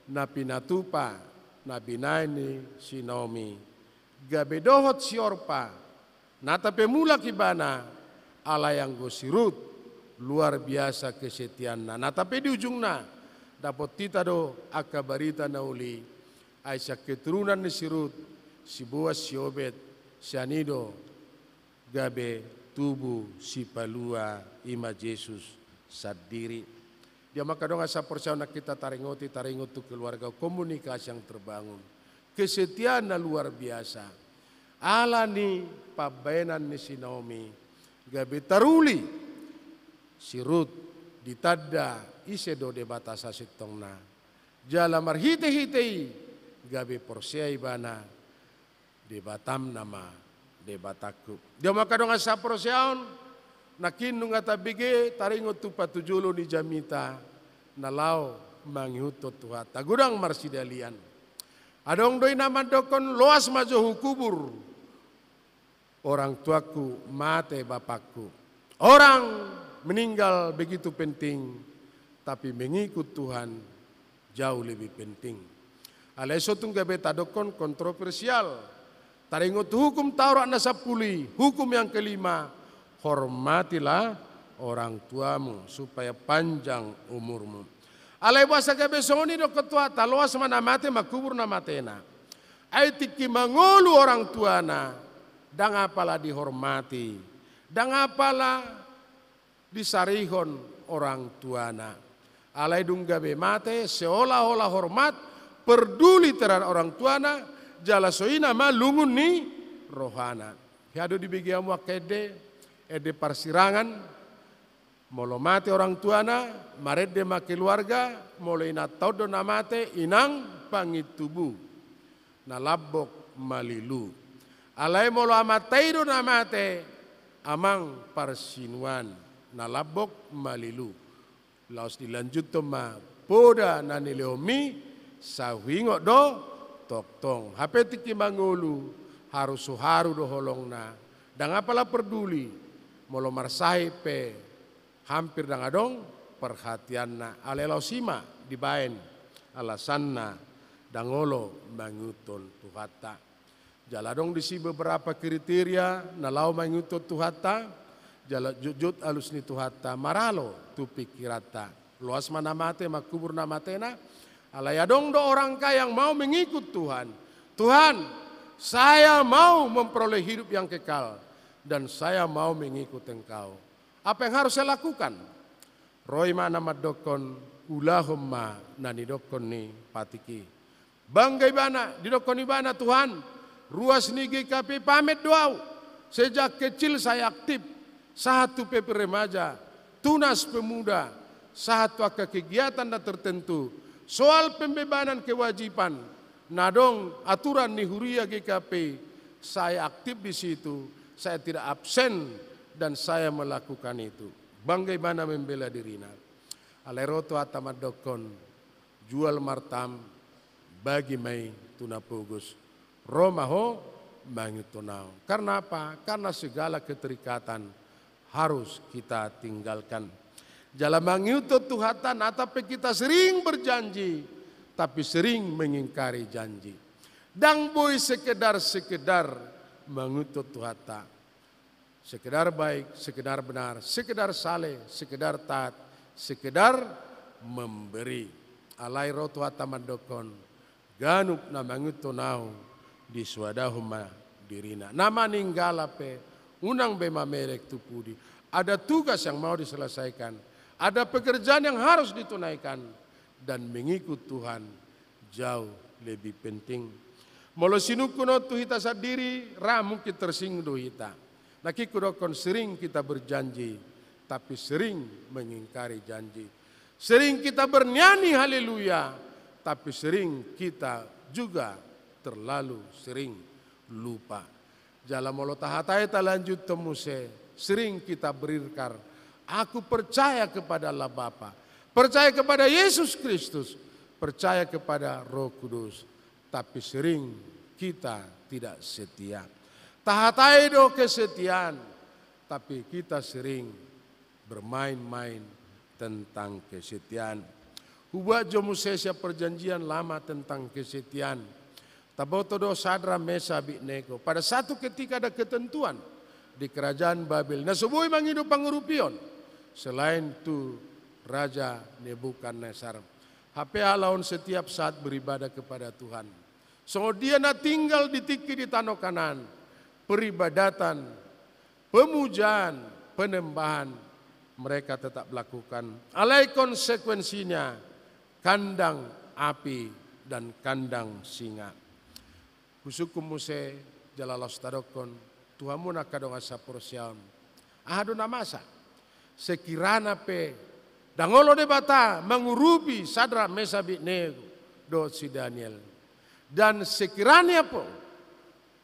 na pinatupa, na binaini sinomi. Gabe dohot siorpa, nata pemula kibana, ala yang go sirut. Luar biasa kesetiaan na tapi di ujungna dapat tita do akabarita nauli Aisyah keturunan ni sirut si Boas si Obed si Anido gabe tubuh si Palua ima Yesus sadiri dia maka dong asa percaya kita taringot tu keluarga komunikasi yang terbangun kesetiaan na luar biasa ala ni pabenan ni si Naomi gabe taruli sirut ditadda isedo de batasa sitongna jala marhite-hitei gabe porsea ibana de batam nama de bataku dia maka dong asa porseaon nakin nunga tabige taringot tu patujulo ni jamita nalau manghutot tuhata gudang marsidalian adong doi nama dokon loas majo hukubur orang tuaku mate bapakku orang meninggal begitu penting, tapi mengikut Tuhan jauh lebih penting. Alaiso tungga beta dokon kontroversial. Taringot hukum Taurat nasapuli. Hukum yang kelima, hormatilah orang tuamu supaya panjang umurmu. Alai bahasa gabe soni do ketua taloas mana mate makubur na matena. Aitiki mangolu orang tuana, dang apalah dihormati, dang apalah disarihon orang tuana. Alai dunggabe mate seolah-olah hormat peduli terhadap orang tuana jala soina ma lungun ni rohana. Hiado dibigiamu akede ede parsirangan molo mate orang tuana marede ma keluarga molo ina todo na mate inang pangitubu na labok malilu. Alai molo amateido na mate amang parsinuan na labok malilu. Laos dilanjut to ma poda na nileomi sawingo do toktong. Hape tiki mangulu harus suharu do holong na. Dan apalah peduli molo marsahi pe hampir dang adong perhatian na. Ale lausima dibaen alasan na dangolo mangutol tuhata. Jaladong disi beberapa kriteria na lau mangutol tuhata. Jala jujut alus ni tuhata maralo tu pikirata luas mana mate makubur na matena alayadong do orang kaya yang mau mengikut Tuhan. Tuhan, saya mau memperoleh hidup yang kekal dan saya mau mengikut Engkau. Apa yang harus saya lakukan? Roy mana madokon ulahumma nani dokon ni patiki. Bangga ibana didokon ibana Tuhan ruas ni GKP pamit doau. Sejak kecil saya aktif satu PP remaja, tunas pemuda, satu aka kegiatan na tertentu, soal pembebanan kewajiban, nadong aturan ni Huria GKP, saya aktif di situ, saya tidak absen dan saya melakukan itu. Bagaimana membela dirina? Aleroto atamadokon, jual martam, bagi mai tunapugus, romaho mangitunau. Karena apa? Karena segala keterikatan harus kita tinggalkan. Jalan mengutuk Tuhatan, tapi kita sering berjanji, tapi sering mengingkari janji. Dang boy sekedar mengutuk Tuhata. Sekedar baik, sekedar benar, sekedar saleh, sekedar taat, sekedar memberi. Alai rotu hata mandokon, ganuk na mangutunau di swadahuma dirina. Nama ninggalape, unang bema merek tupudi. Ada tugas yang mau diselesaikan, ada pekerjaan yang harus ditunaikan, dan mengikut Tuhan jauh lebih penting. Molo sinukuno tuhita sadiri, ramu kita tersinggung hita. Naki kudokon sering kita berjanji, tapi sering mengingkari janji. Sering kita bernyanyi haleluya, tapi sering kita juga terlalu sering lupa. Jalan molo tahatai lanjut temuse, sering kita berirkar, aku percaya kepada Allah Bapa, percaya kepada Yesus Kristus, percaya kepada Roh Kudus, tapi sering kita tidak setia. Tahatai do kesetiaan, tapi kita sering bermain-main tentang kesetiaan. Hubat jomusesia perjanjian lama tentang kesetiaan. Tabotodo sadra mesa biknego. Pada satu ketika ada ketentuan di kerajaan Babel. Nah sebuah mangidu pangurupion. Selain itu Raja Nebukadnezar. HP alaun setiap saat beribadah kepada Tuhan. So dia na tinggal di tiki di tanah kanan. Peribadatan, pemujaan, penembahan mereka tetap lakukan. Alai konsekuensinya kandang api dan kandang singa. Kusukum muse jalalos tadokon Tuhamu nakadong asa porsiam. Ahado namasa sekirana pe dangolo de bata mengurupi sadra mesa bitnego do si Daniel. Dan sekiranya po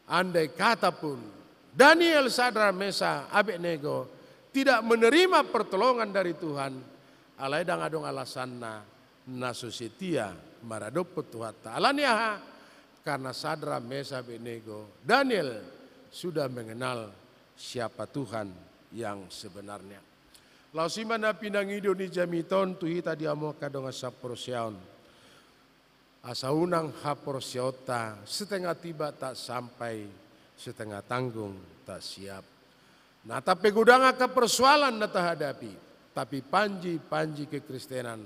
andai kata pun Daniel, Sadra, Mesa, Abednego tidak menerima pertolongan dari Tuhan, alai dang adong alasanna naso setia maradopot Tuhata. Alaniaha karena Sadra, Mesa, Abednego, Daniel sudah mengenal siapa Tuhan yang sebenarnya. Lausima na pinangido ni jamiton tuhita diamo kadong asaporosyaon. Asa unang haporsyota setengah tiba tak sampai, setengah tanggung tak siap. Nah tapi gudang akan persoalan nata hadapi, tapi panji kekristenan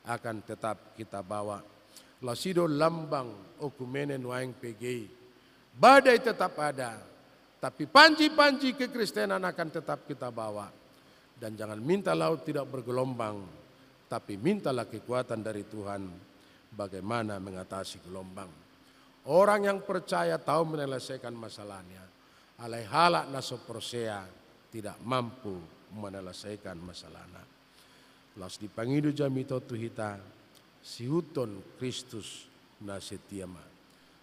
akan tetap kita bawa. Lasido lambang okumene nuaing PGI, badai tetap ada, tapi panji kekristenan akan tetap kita bawa. Dan jangan minta laut tidak bergelombang, tapi mintalah kekuatan dari Tuhan. Bagaimana mengatasi gelombang. Orang yang percaya tahu menyelesaikan masalahnya. Alai halak nasoprosea tidak mampu menyelesaikan masalahnya. Las dipangidu jamito tuhita sihuton Kristus nasetiama.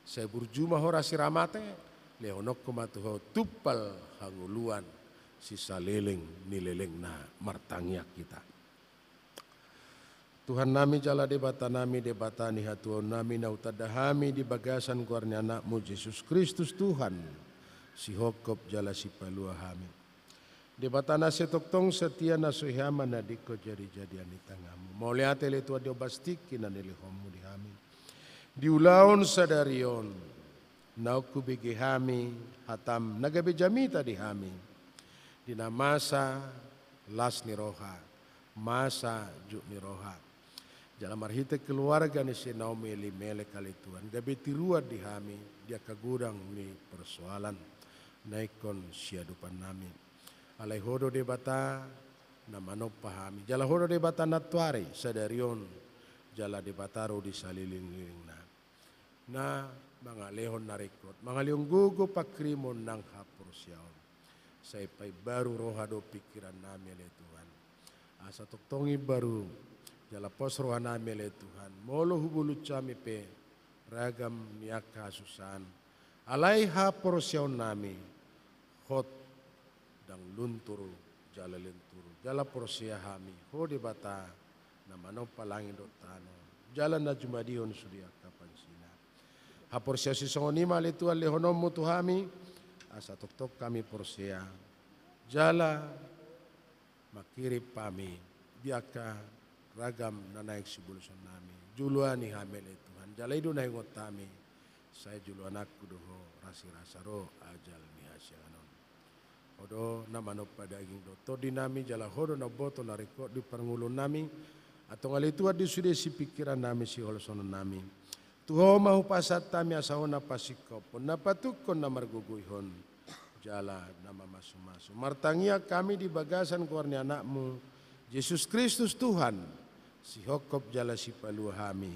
Saya berjumah hora siramate leonok kumatuho tupal hanguluan sisa leleng nileleng na martangyak kita. Tuhan nami jala debata nami debatani hatuon nami nautadahami di bagasan guarnya anakmu Yesus Kristus Tuhan si hokop jala si palua hami debatana setoktong setia nasuhama nadiko jadi-jadian di tengahmu mau lihat le tua diobastiki na nilihomu di hami di ulaon sadarion nauku begi hami hatam nagabe jamita di hami di namasa las niroha masa juk niroha. Jalan marhite keluarga ni si Naomi Elimele kali Tuhan. Gabe tiruat di hami, dia kagudang ni persoalan. Naikon siadupan nami. Alai hodo de bata na manop pahami. Jala hodo de bata natuari sadarion. Jala de bataro di saliling-liling na. Na mga lehon na rekod. Mga leong gugo pakrimon ng hapursiyaon. Saya pai baru roha do pikiran nami le Tuhan. Asa toktongi baru jala pos roha nami le Tuhan. Molo hubulu cami pe ragam niaka susan. Alai ha porosyaw nami hot dang lunturu jala lenturu. Jala porosya hami ho di bata na mano palangin do tano. Jala na jumadion sudia kapansina. Ha porosya si songonima le Tuhan le honomu tuhami. Asa tok kami porosya jala makiri pami biaka ragam na naik sibulusan nami juluani hamele Tuhan jala idu naik ngotami saya juluan aku doho rasi rasaro ajal ni hasyalanon odo na manop padaging do to dinami jala hodo na boto na rekod di perngulun nami atau ngali tua di sudah si pikiran nami si holosono nami tuho mahu pasat tami asahona pasikopon na patukon na marguguihon jala nama masu-masu. Martangia kami di bagasan keluarnya anakmu, Yesus Kristus Tuhan, si hokop jala si paluhami,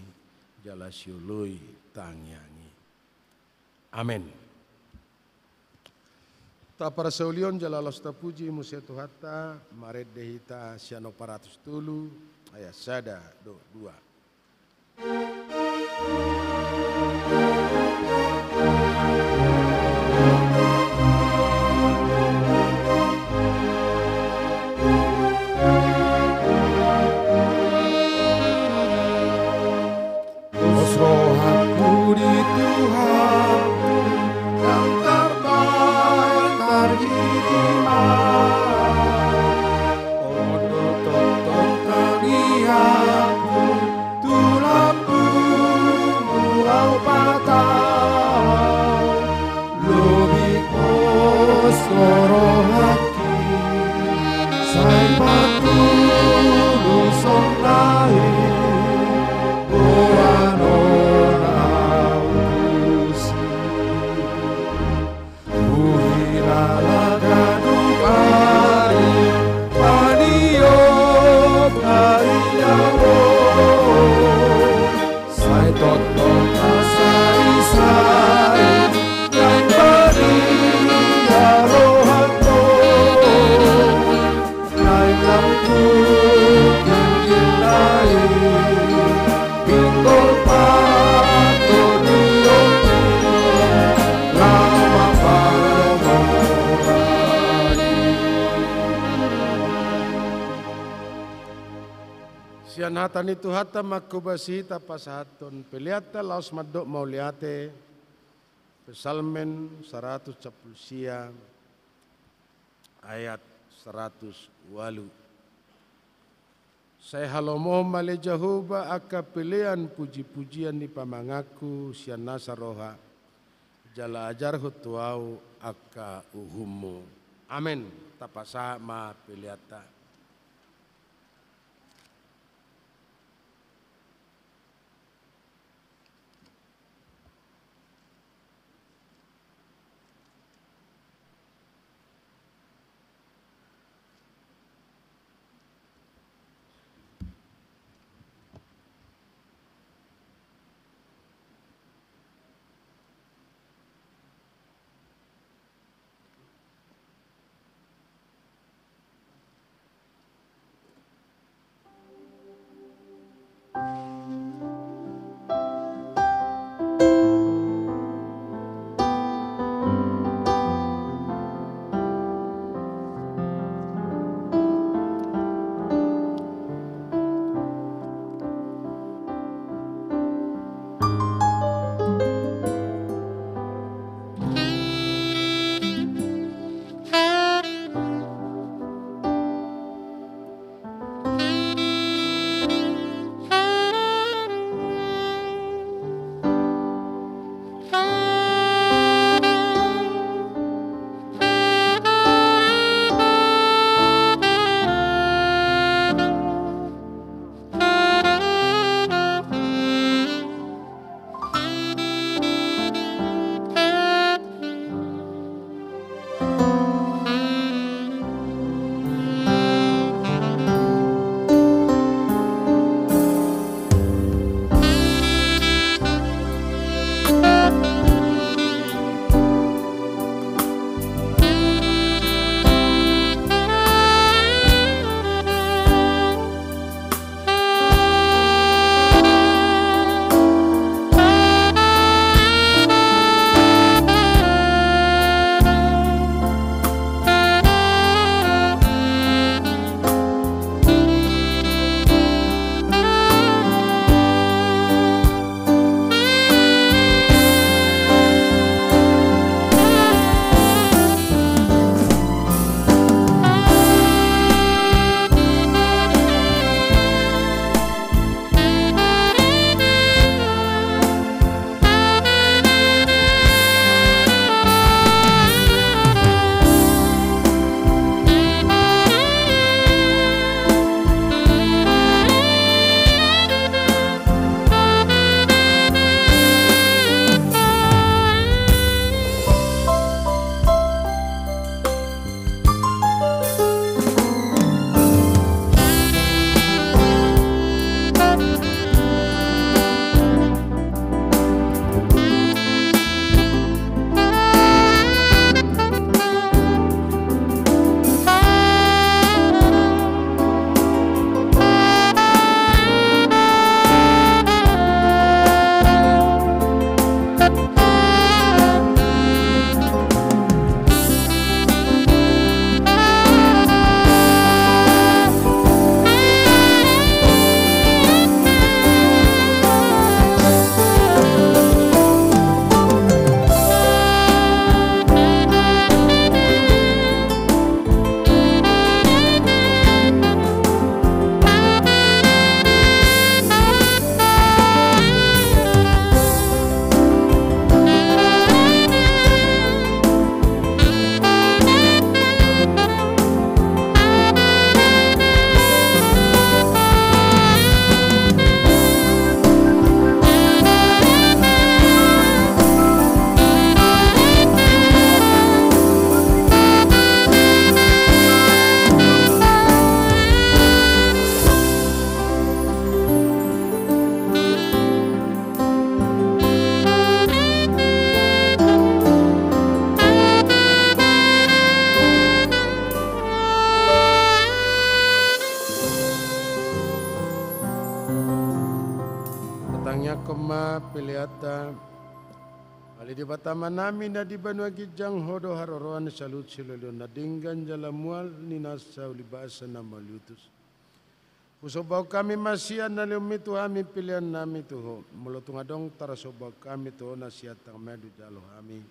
jala si ului tangyangi. Amin. Ta para saulion jala los tapuji musetu hatta, maret dehita siano paratus tulu, ayat sada do dua. Rohaku di Tuhan yang terbaik terimat. Odo tonton kaniaku tulaku murau patau lebih osoro haki sai patu lusong lain. Sianatan itu hatta makubasi tapasahaton peliata laos madok mauliate pesalmen 100 capulsia ayat 100 walu. Saya halomo male Jehovah aka pilihan puji-pujian di pamangaku sian nasaroha jala ajar hutuau aka uhumu. Amin. Tapasa ma peliata. Ali di batama nami na di banwa gijang hodo haroroan salut silolo na dinggan jalamual ni nasa ulibasa na malutus. Usobaw kami masian na lumito kami pilihan nami tuho. Mulutong adong tarasobaw kami tuho na siyatang medu jalo kami.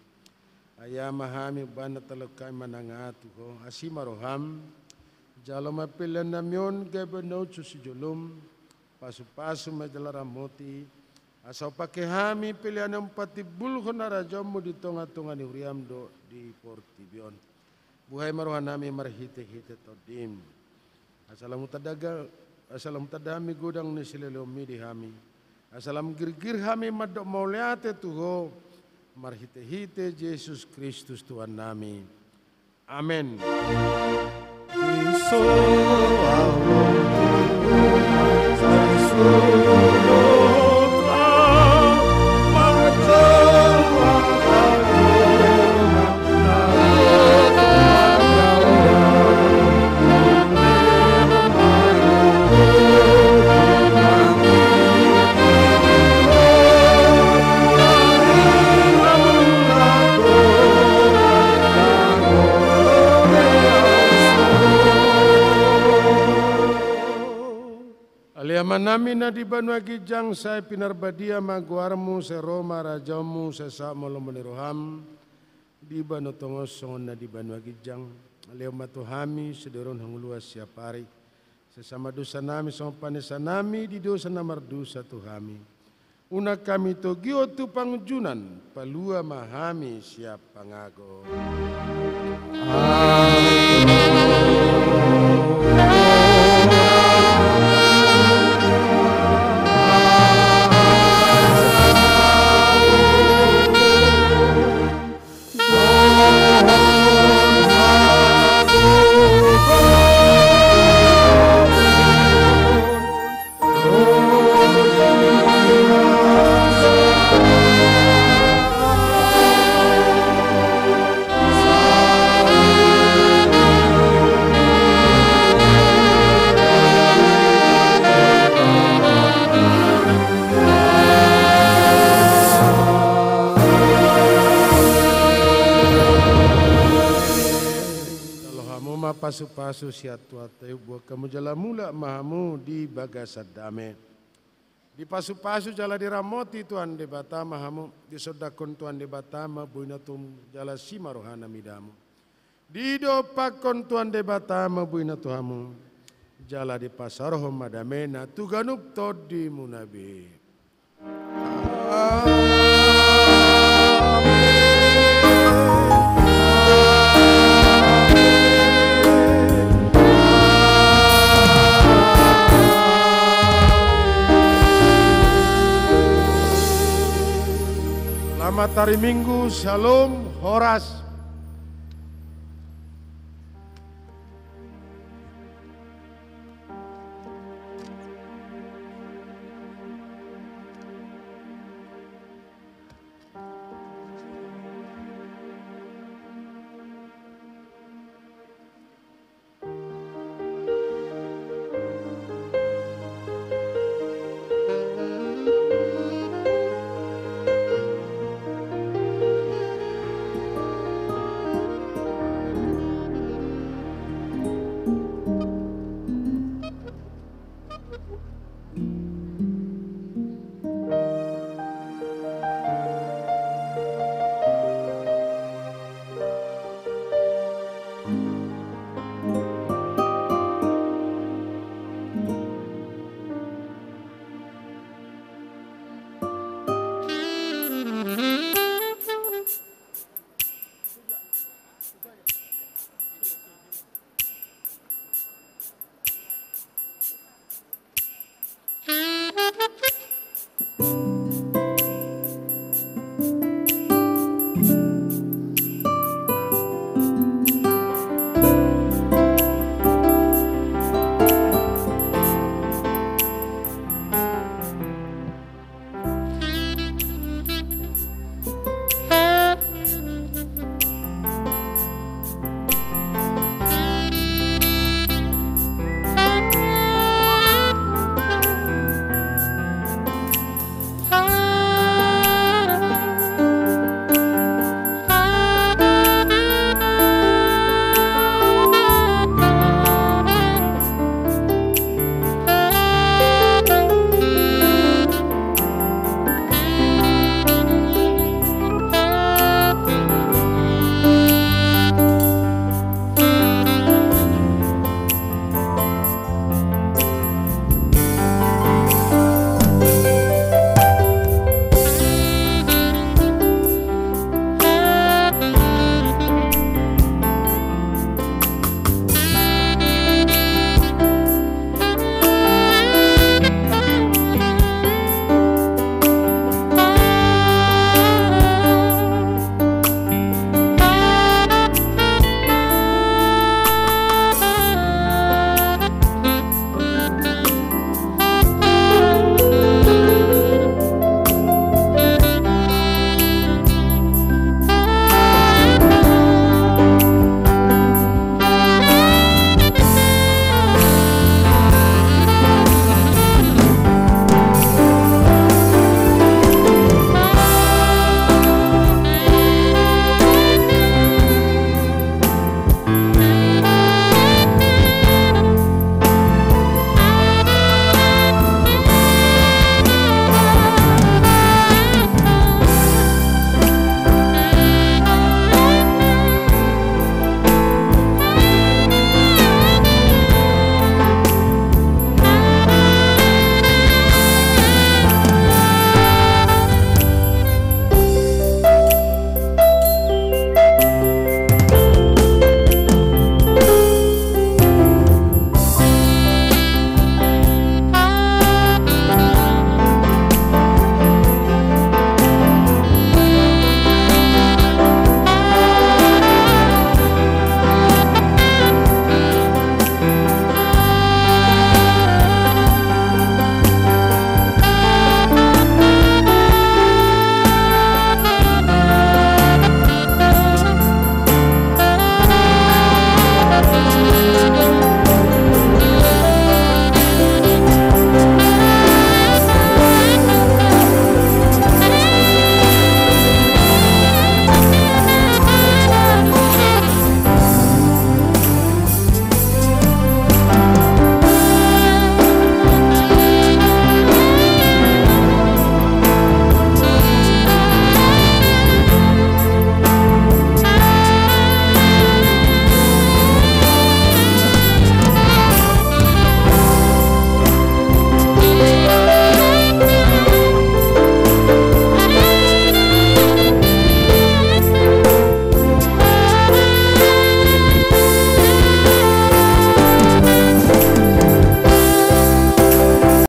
Ayama kami banat talog kami mananga tuho. Asimaroham. Jalo mapilihan namyon gabanot susijulum. Pasu-pasu majalaramoti. Asaw pakihami pilihan ng patibul ko na radyo mo di tunga-tunga ni Uriam do di Portibion. Buhay maruhan namin marhite-hite to dim. Asalam tadami gudang ni silelomi di hami. Asalam girgir hami madok mauliate tuho. Marhite-hite Jesus Kristus Tuhan nami. Amen. Manami na di banwa gijang sa pinarbadia magwarmu sa Roma rajamu sa samolo maniroham di bano tongos songon na di banwa gijang aleo matuhami sederon hangluas siya pari sa sama dosa nami sa panesa nami di dosa na mardusa tuhami una kami to giyo tu pangjunan palua mahami siya pangago. Pasu-pasu siat tuatay buat kamu jala mula mahamu di bagasadame. Di pasu-pasu jala diramoti Tuhan de batama hamu di sodakon Tuhan de batama buinatum jala simarohana midamu. Di dopakon Tuhan de batama buinatuhamu jala di pasarohom madamena tuganup todi munabi. Selamat hari Minggu, Shalom, Horas.